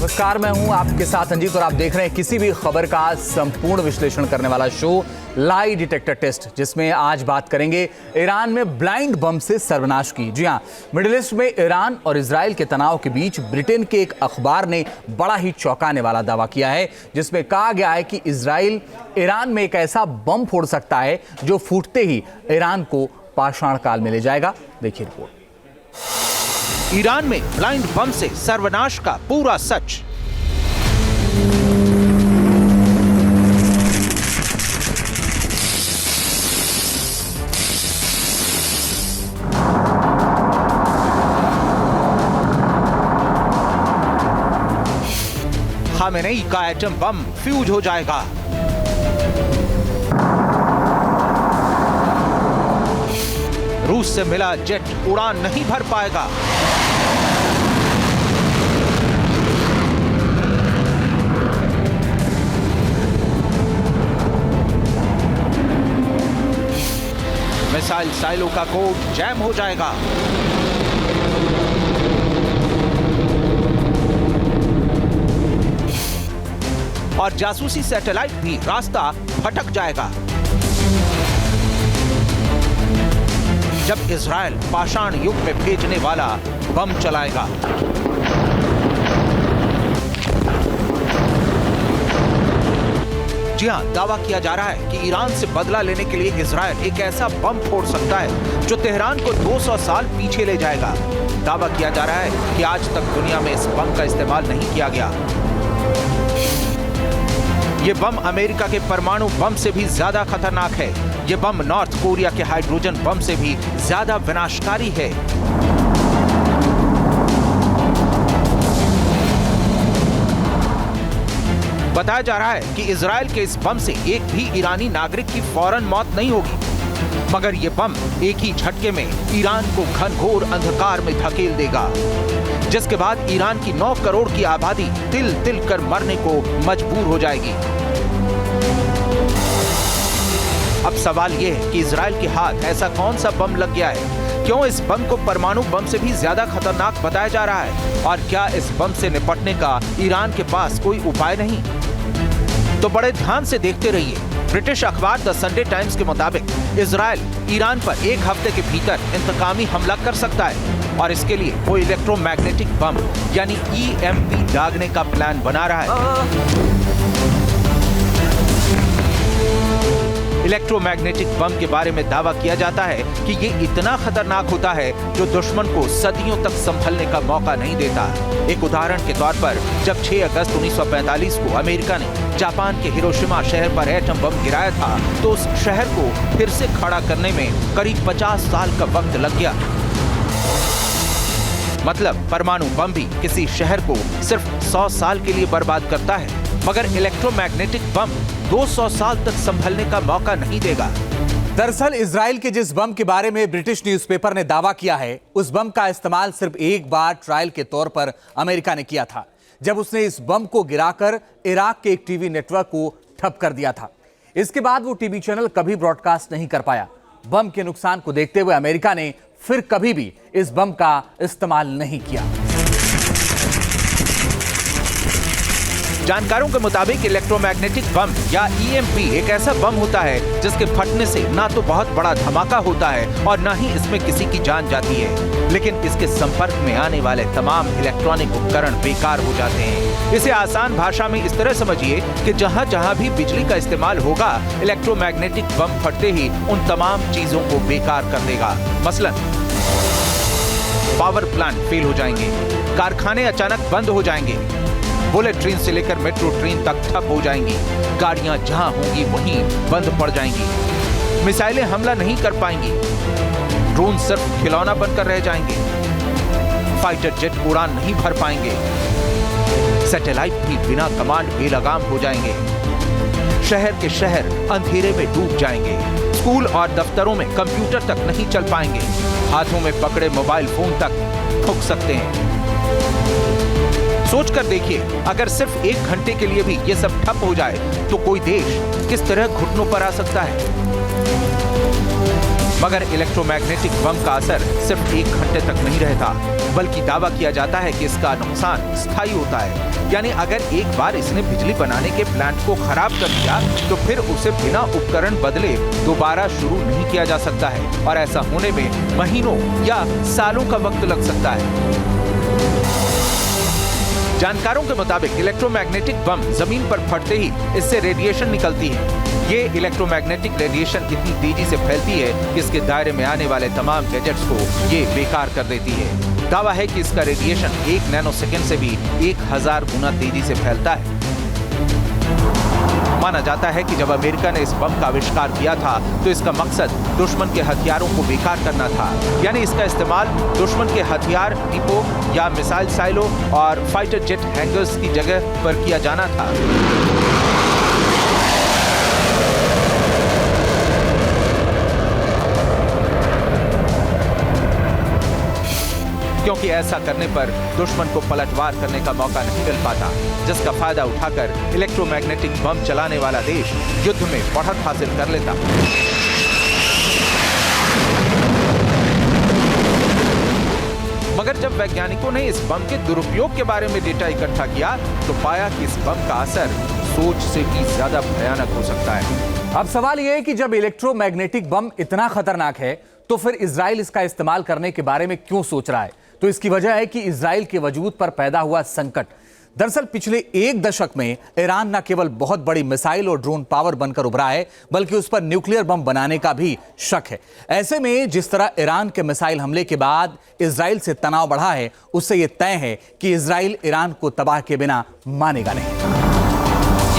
नमस्कार, मैं हूं आपके साथ अंजीत और आप देख रहे हैं किसी भी खबर का संपूर्ण विश्लेषण करने वाला शो लाई डिटेक्टर टेस्ट, जिसमें आज बात करेंगे ईरान में ब्लाइंड बम से सर्वनाश की। जी हां, मिडिल ईस्ट में ईरान और इजराइल के तनाव के बीच ब्रिटेन के एक अखबार ने बड़ा ही चौंकाने वाला दावा किया है, जिसमें कहा गया है कि इजराइल ईरान में एक ऐसा बम फोड़ सकता है जो फूटते ही ईरान को पाषाण काल में ले जाएगा। देखिए रिपोर्ट। ईरान में ब्लाइंड बम से सर्वनाश का पूरा सच। खामेनेई का एटम बम फ्यूज हो जाएगा। रूस से मिला जेट उड़ान नहीं भर पाएगा। मिसाइल साइलो का कोड जैम हो जाएगा। और जासूसी सैटेलाइट भी रास्ता भटक जाएगा। जब इजराइल पाषाण युग में भेजने वाला बम चलाएगा। जी हां, दावा किया जा रहा है कि ईरान से बदला लेने के लिए इजराइल एक ऐसा बम फोड़ सकता है जो तेहरान को 200 साल पीछे ले जाएगा। दावा किया जा रहा है कि आज तक दुनिया में इस बम का इस्तेमाल नहीं किया गया। ये बम अमेरिका के परमाणु बम से भी ज्यादा खतरनाक है। ये बम नॉर्थ कोरिया के हाइड्रोजन बम से भी ज्यादा विनाशकारी है। बताया जा रहा है कि इजराइल के इस बम से एक भी ईरानी नागरिक की फौरन मौत नहीं होगी, मगर ये बम एक ही झटके में ईरान को घनघोर अंधकार में धकेल देगा, जिसके बाद ईरान की 9 करोड़ की आबादी तिल तिल कर मरने को मजबूर हो जाएगी। अब सवाल यह है कि इजराइल के हाथ ऐसा कौन सा बम लग गया है? क्यों इस बम को परमाणु बम से भी ज्यादा खतरनाक बताया जा रहा है? और क्या इस बम से निपटने का ईरान के पास कोई उपाय नहीं? तो बड़े ध्यान से देखते रहिए। ब्रिटिश अखबार द संडे टाइम्स के मुताबिक इजराइल ईरान पर 1 हफ्ते के भीतर इंतकामी हमला कर सकता है और इसके लिए वो इलेक्ट्रोमैग्नेटिक बम यानी EMP दागने का प्लान बना रहा है। इलेक्ट्रोमैग्नेटिक बम के बारे में दावा किया जाता है कि ये इतना खतरनाक होता है जो दुश्मन को सदियों तक संभलने का मौका नहीं देता। एक उदाहरण के तौर पर जब 6 अगस्त 1945 को अमेरिका ने जापान के हिरोशिमा शहर पर एटम बम गिराया था, तो उस शहर को फिर से खड़ा करने में करीब 50 साल का वक्त लग गया। मतलब परमाणु बम भी किसी शहर को सिर्फ 100 साल के लिए बर्बाद करता है, मगर इलेक्ट्रोमैग्नेटिक बम 200 साल तक संभलने का मौका नहीं देगा। दरअसल इजराइल के जिस बम के बारे में ब्रिटिश न्यूज़पेपर ने दावा किया है, उस बम का इस्तेमाल सिर्फ एक बार ट्रायल के तौर पर अमेरिका ने किया था, जब उसने इस बम को गिराकर इराक के एक टीवी नेटवर्क को ठप कर दिया था। इसके बाद वो टीवी चैनल कभी ब्रॉडकास्ट नहीं कर पाया। बम के नुकसान को देखते हुए अमेरिका ने फिर कभी भी इस बम का इस्तेमाल नहीं किया। जानकारों के मुताबिक इलेक्ट्रोमैग्नेटिक बम या EMP एक ऐसा बम होता है जिसके फटने से ना तो बहुत बड़ा धमाका होता है और ना ही इसमें किसी की जान जाती है, लेकिन इसके संपर्क में आने वाले तमाम इलेक्ट्रॉनिक उपकरण बेकार हो जाते हैं। इसे आसान भाषा में इस तरह समझिए कि जहां जहां भी बिजली का इस्तेमाल होगा, इलेक्ट्रोमैग्नेटिक बम फटते ही उन तमाम चीजों को बेकार कर देगा। मसलन पावर प्लांट फेल हो जाएंगे, कारखाने अचानक बंद हो जाएंगे, बुलेट ट्रेन से लेकर मेट्रो ट्रेन तक ठप हो जाएंगी, गाड़ियां जहां होंगी वहीं बंद पड़ जाएंगी, मिसाइलें हमला नहीं कर पाएंगी, ड्रोन सिर्फ खिलौना बनकर रह जाएंगे, फाइटर जेट उड़ान नहीं भर पाएंगे, सैटेलाइट भी बिना कमांड बेलगाम हो जाएंगे, शहर के शहर अंधेरे में डूब जाएंगे, स्कूल और दफ्तरों में कंप्यूटर तक नहीं चल पाएंगे, हाथों में पकड़े मोबाइल फोन तक ठुक सकते हैं। सोच कर देखिए, अगर सिर्फ 1 घंटे के लिए भी ये सब ठप हो जाए तो कोई देश किस तरह घुटनों पर आ सकता है। मगर इलेक्ट्रोमैग्नेटिक बम का असर सिर्फ 1 घंटे तक नहीं रहता, बल्कि दावा किया जाता है कि इसका नुकसान स्थायी होता है। यानी अगर एक बार इसने बिजली बनाने के प्लांट को खराब कर दिया तो फिर उसे बिना उपकरण बदले दोबारा शुरू नहीं किया जा सकता है, और ऐसा होने में महीनों या सालों का वक्त लग सकता है। जानकारों के मुताबिक इलेक्ट्रोमैग्नेटिक बम जमीन पर फटते ही इससे रेडिएशन निकलती है। ये इलेक्ट्रोमैग्नेटिक रेडिएशन इतनी तेजी से फैलती है कि इसके दायरे में आने वाले तमाम गैजेट्स को ये बेकार कर देती है। दावा है कि इसका रेडिएशन 1 नैनोसेकंड से भी 1000 गुना तेजी से फैलता है। माना जाता है कि जब अमेरिका ने इस बम का आविष्कार किया था तो इसका मकसद दुश्मन के हथियारों को बेकार करना था। यानी इसका इस्तेमाल दुश्मन के हथियार डिपो या मिसाइल साइलो और फाइटर जेट हैंगर्स की जगह पर किया जाना था। क्योंकि ऐसा करने पर दुश्मन को पलटवार करने का मौका नहीं मिल पाता, जिसका फायदा उठाकर इलेक्ट्रोमैग्नेटिक बम चलाने वाला देश युद्ध में बढ़त हासिल कर लेता। मगर जब वैज्ञानिकों ने इस बम के दुरुपयोग के बारे में डेटा इकट्ठा किया तो पाया कि इस बम का असर सोच से भी ज्यादा भयानक हो सकता है। अब सवाल यह है कि जब इलेक्ट्रोमैग्नेटिक बम इतना खतरनाक है तो फिर इजराइल इसका इस्तेमाल करने के बारे में क्यों सोच रहा है? तो इसकी वजह है कि इजराइल के वजूद पर पैदा हुआ संकट। दरअसल पिछले 1 दशक में ईरान न केवल बहुत बड़ी मिसाइल और ड्रोन पावर बनकर उभरा है, बल्कि उस पर न्यूक्लियर बम बनाने का भी शक है। ऐसे में जिस तरह ईरान के मिसाइल हमले के बाद इजराइल से तनाव बढ़ा है, उससे यह तय है कि इजराइल ईरान को तबाह के बिना मानेगा नहीं।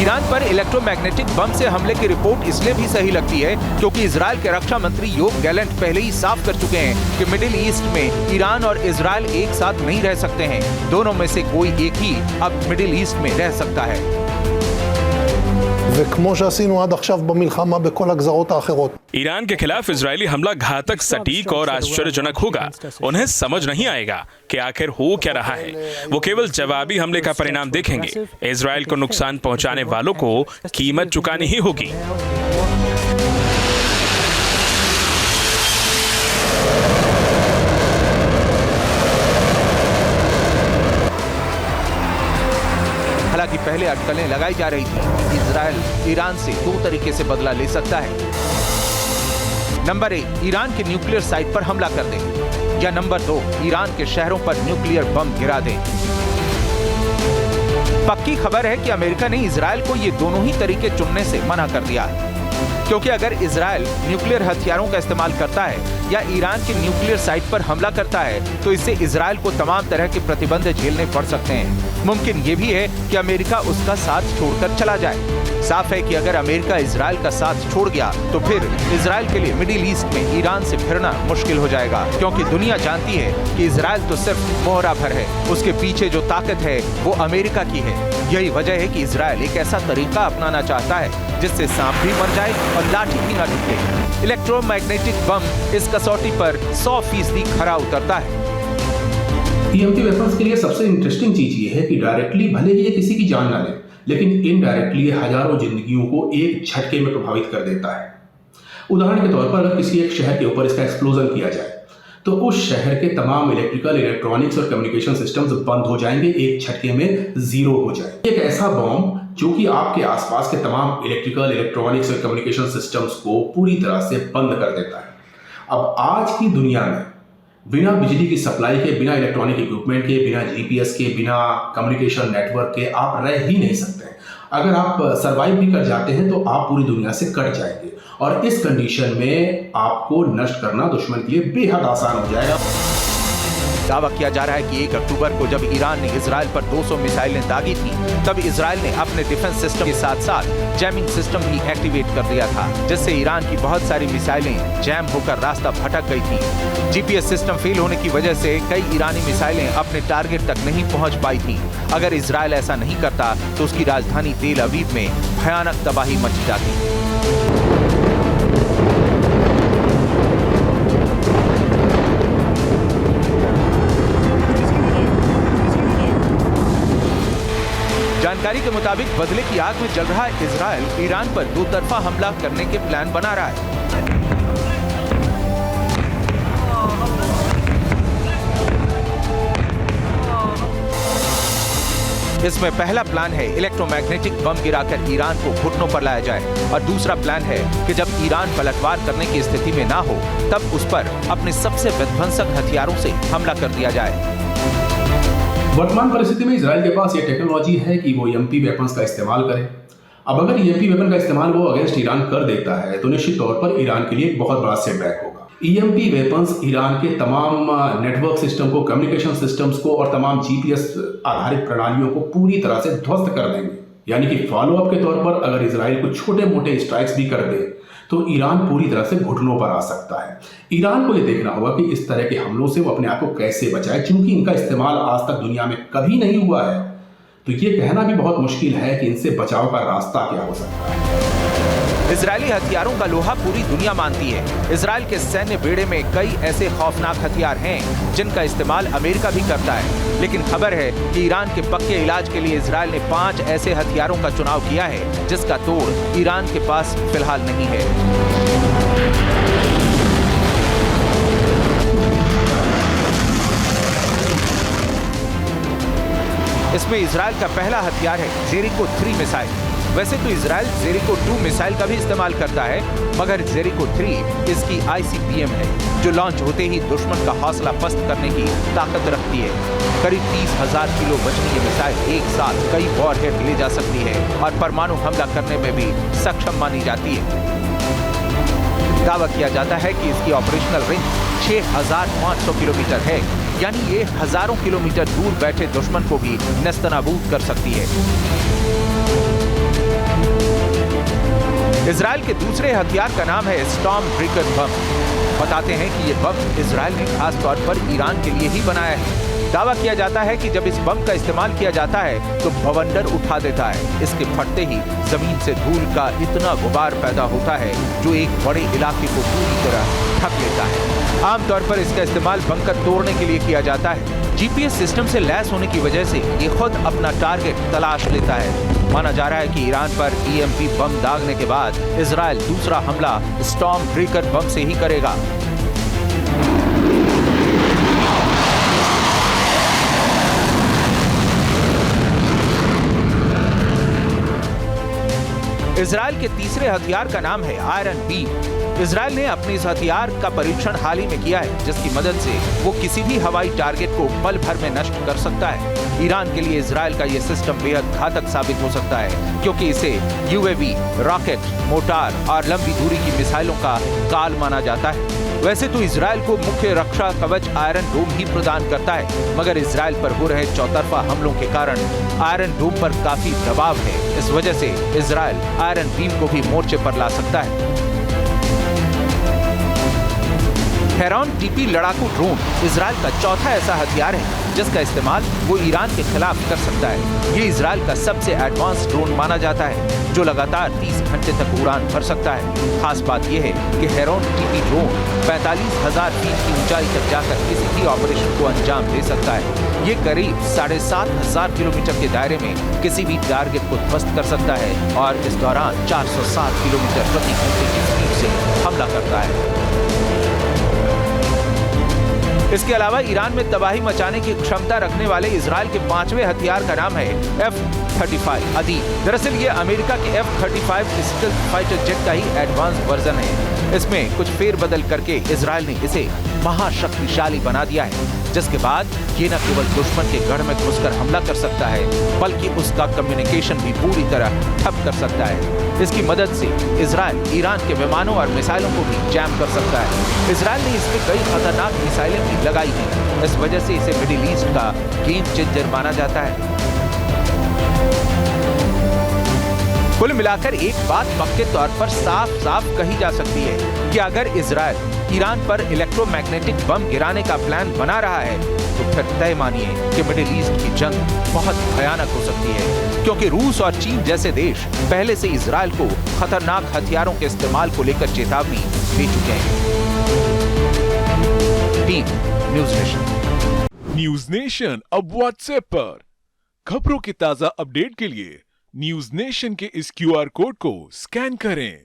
ईरान पर इलेक्ट्रोमैग्नेटिक बम से हमले की रिपोर्ट इसलिए भी सही लगती है क्योंकि इजराइल के रक्षा मंत्री योव गैलेंट पहले ही साफ कर चुके हैं कि मिडिल ईस्ट में ईरान और इजराइल एक साथ नहीं रह सकते हैं। दोनों में से कोई एक ही अब मिडिल ईस्ट में रह सकता है। וכמו שעשינו עד עכשיו במלחמה בכל הגזרות האחרות. ईरान के खिलाफ इजरायली हमला घातक, सटीक और आश्चर्यजनक होगा। उन्हें समझ नहीं आएगा कि आखिर हो क्या रहा है। वो केवल जवाबी हमले का परिणाम देखेंगे। इजराइल को नुकसान पहुंचाने वालों को कीमत चुकानी ही होगी। हालांकि पहले अटकलें लगाई जा रही थी। इजराइल ईरान से 2 तरीके से बदला ले सकता है। नंबर 1, ईरान के न्यूक्लियर साइट पर हमला कर दें, या नंबर 2, ईरान के शहरों पर न्यूक्लियर बम गिरा दें। पक्की खबर है कि अमेरिका ने इजराइल को ये दोनों ही तरीके चुनने से मना कर दिया है, क्योंकि अगर इजराइल न्यूक्लियर हथियारों का इस्तेमाल करता है या ईरान की न्यूक्लियर साइट पर हमला करता है तो इससे इजराइल को तमाम तरह के प्रतिबंध झेलने पड़ सकते हैं। मुमकिन ये भी है कि अमेरिका उसका साथ छोड़कर चला जाए। साफ है कि अगर अमेरिका इजराइल का साथ छोड़ गया तो फिर इजराइल के लिए मिडिल ईस्ट में ईरान से फिरना मुश्किल हो जाएगा, क्योंकि दुनिया जानती है कि इजराइल तो सिर्फ मोहरा भर है, उसके पीछे जो ताकत है वो अमेरिका की है। यही वजह है कि इजराइल एक ऐसा तरीका अपनाना चाहता है जिससे सांप भी मर जाए और लाठी भी न टूटे। इलेक्ट्रोमैग्नेटिक बम इस कसौटी पर 100% खरा उतरता है। ईएमपी वेपन्स के लिए सबसे इंटरेस्टिंग चीज ये है कि डायरेक्टली भले ही ये किसी की जान ना ले, लेकिन इनडायरेक्टली हजारों जिंदगियों को एक झटके में प्रभावित कर देता है। उदाहरण के तौर पर अगर किसी एक शहर के ऊपर इसका एक्सप्लोजन किया जाए तो उस शहर के तमाम इलेक्ट्रिकल, इलेक्ट्रॉनिक्स और कम्युनिकेशन सिस्टम्स बंद हो जाएंगे, एक झटके में जीरो हो जाएंगे। एक ऐसा बॉम्ब जो कि आपके आसपास के तमाम इलेक्ट्रिकल, इलेक्ट्रॉनिक्स और कम्युनिकेशन सिस्टम्स को पूरी तरह से बंद कर देता है। अब आज की दुनिया में बिना बिजली की सप्लाई के, बिना इलेक्ट्रॉनिक इक्विपमेंट के, बिना जीपीएस के, बिना कम्युनिकेशन नेटवर्क के आप रह ही नहीं सकते हैं। अगर आप सर्वाइव भी कर जाते हैं तो आप पूरी दुनिया से कट जाएंगे, और इस कंडीशन में आपको नष्ट करना दुश्मन के लिए बेहद आसान हो जाएगा। दावा किया जा रहा है कि 1 अक्टूबर को जब ईरान ने इजराइल पर 200 मिसाइलें दागी थी, तब इजराइल ने अपने डिफेंस सिस्टम के साथ साथ जैमिंग सिस्टम भी एक्टिवेट कर दिया था, जिससे ईरान की बहुत सारी मिसाइलें जैम होकर रास्ता भटक गई थी। जीपीएस सिस्टम फेल होने की वजह से कई ईरानी मिसाइलें अपने टारगेट तक नहीं पहुंच पाई थी। अगर इजराइल ऐसा नहीं करता तो उसकी राजधानी तेल अवीव में भयानक तबाही मच जाती। जानकारी के मुताबिक बदले की आग में जल रहा इजराइल ईरान पर 2 तरफा हमला करने के प्लान बना रहा है। इसमें पहला प्लान है इलेक्ट्रोमैग्नेटिक बम गिराकर ईरान को घुटनों पर लाया जाए और दूसरा प्लान है कि जब ईरान पलटवार करने की स्थिति में ना हो तब उस पर अपने सबसे विध्वंसक हथियारों से हमला कर दिया जाए। वर्तमान परिस्थिति में इजराइल के पास ये टेक्नोलॉजी है कि वो EMP वेपन्स का इस्तेमाल करे। अब अगर EMP वेपन का इस्तेमाल वो अगेंस्ट ईरान कर देता है तो निश्चित तौर पर ईरान के लिए एक बहुत बड़ा सेटबैक होगा। EMP वेपन्स ईरान के तमाम नेटवर्क सिस्टम को, कम्युनिकेशन सिस्टम्स को और तमाम GPS आधारित प्रणालियों को पूरी तरह से ध्वस्त कर देंगे। यानी कि फॉलोअप के तौर पर अगर इजराइल को छोटे मोटे स्ट्राइक्स भी कर दे तो ईरान पूरी तरह से घुटनों पर आ सकता है। ईरान को यह देखना होगा कि इस तरह के हमलों से वो अपने आप को कैसे बचाए, क्योंकि इनका इस्तेमाल आज तक दुनिया में कभी नहीं हुआ है। तो ये कहना भी बहुत मुश्किल है कि इनसे बचाव का रास्ता क्या हो सकता है। इजरायली हथियारों का लोहा पूरी दुनिया मानती है। इजराइल के सैन्य बेड़े में कई ऐसे खौफनाक हथियार हैं जिनका इस्तेमाल अमेरिका भी करता है, लेकिन खबर है कि ईरान के पक्के इलाज के लिए इजराइल ने 5 ऐसे हथियारों का चुनाव किया है जिसका तोड़ ईरान के पास फिलहाल नहीं है। इसमें इजराइल का पहला हथियार है जेरिको 3 मिसाइल। वैसे तो इजराइल जेरिको 2 मिसाइल का भी इस्तेमाल करता है, मगर जेरिको 3 इसकी ICBM है जो लॉन्च होते ही दुश्मन का हौसला पस्त करने की ताकत रखती है। करीब 30,000 किलो वजनी ये मिसाइल एक साथ कई वॉरहेड ले जा सकती है और परमाणु हमला करने में भी सक्षम मानी जाती है। दावा किया जाता है कि इसकी ऑपरेशनल रेंज 6,500 किलोमीटर है, यानी ये हजारों किलोमीटर दूर बैठे दुश्मन को भी नेस्तनाबूद कर सकती है। इजराइल के दूसरे हथियार का नाम है स्टॉर्म ब्रेकर बम। बताते हैं कि ये बम इजराइल ने खास तौर पर ईरान के लिए ही बनाया है। दावा किया जाता है कि जब इस बम का इस्तेमाल किया जाता है तो बवंडर उठा देता है। इसके फटते ही जमीन से धूल का इतना गुबार पैदा होता है जो एक बड़े इलाके को पूरी तरह ढक लेता है। आमतौर पर इसका इस्तेमाल बंकर तोड़ने के लिए किया जाता है। GPS सिस्टम से लैस होने की वजह से ये खुद अपना टारगेट तलाश लेता है। माना जा रहा है कि ईरान पर EMP बम दागने के बाद इजराइल दूसरा हमला स्टॉर्म ब्रेकर बम से ही करेगा। इजराइल के तीसरे हथियार का नाम है आयरन बीम। इजराइल ने अपने इस हथियार का परीक्षण हाल ही में किया है, जिसकी मदद से वो किसी भी हवाई टारगेट को पल भर में नष्ट कर सकता है। ईरान के लिए इजराइल का ये सिस्टम बेहद घातक साबित हो सकता है, क्योंकि इसे UAV, रॉकेट, मोटार और लंबी दूरी की मिसाइलों का काल माना जाता है। वैसे तो इजराइल को मुख्य रक्षा कवच आयरन डोम ही प्रदान करता है, मगर इजराइल पर हो रहे चौतरफा हमलों के कारण आयरन डोम पर काफी दबाव है। इस वजह से इजराइल आयरन बीम को भी मोर्चे पर ला सकता है। हेरॉन TP लड़ाकू ड्रोन इजराइल का चौथा ऐसा हथियार है जिसका इस्तेमाल वो ईरान के खिलाफ कर सकता है। ये इजराइल का सबसे एडवांस ड्रोन माना जाता है जो लगातार 30 घंटे तक उड़ान भर सकता है। खास बात यह है कि हेरॉन TP ड्रोन 45,000 फीट की ऊंचाई तक जाकर किसी भी ऑपरेशन को अंजाम दे सकता है। ये करीब 7,500 किलोमीटर के दायरे में किसी भी टारगेट को ध्वस्त कर सकता है और इस दौरान 407 किलोमीटर प्रति घंटे की स्पीड से हमला करता है। इसके अलावा ईरान में तबाही मचाने की क्षमता रखने वाले इजराइल के 5वें हथियार का नाम है F-35 आदि। दरअसल ये अमेरिका के F-35 स्टेल्थ फाइटर जेट का ही एडवांस वर्जन है। इसमें कुछ फेरबदल करके इजराइल ने इसे महाशक्तिशाली बना दिया है, जिसके बाद ये न केवल दुश्मन के गढ़ में घुसकर हमला कर सकता है, बल्कि उसका कम्युनिकेशन भी पूरी तरह ठप कर सकता है। इसकी मदद से इजराइल ईरान के विमानों और मिसाइलों को भी जैम कर सकता है। इजराइल ने इसमें कई खतरनाक मिसाइलें भी लगाई हैं। इस वजह से इसे मिडिल ईस्ट का गेम चेंजर माना जाता है। कुल मिलाकर एक बात पक्के तौर पर साफ साफ कही जा सकती है कि अगर इजराइल ईरान पर इलेक्ट्रोमैग्नेटिक बम गिराने का प्लान बना रहा है तो फिर तय मानिए कि मिडिल ईस्ट की जंग बहुत भयानक हो सकती है, क्योंकि रूस और चीन जैसे देश पहले से इजराइल को खतरनाक हथियारों के इस्तेमाल को लेकर चेतावनी दे चुके हैं। Team news nation. News nation अब व्हाट्सएप पर खबरों के ताजा अपडेट के लिए न्यूज़ नेशन के इस QR कोड को स्कैन करें।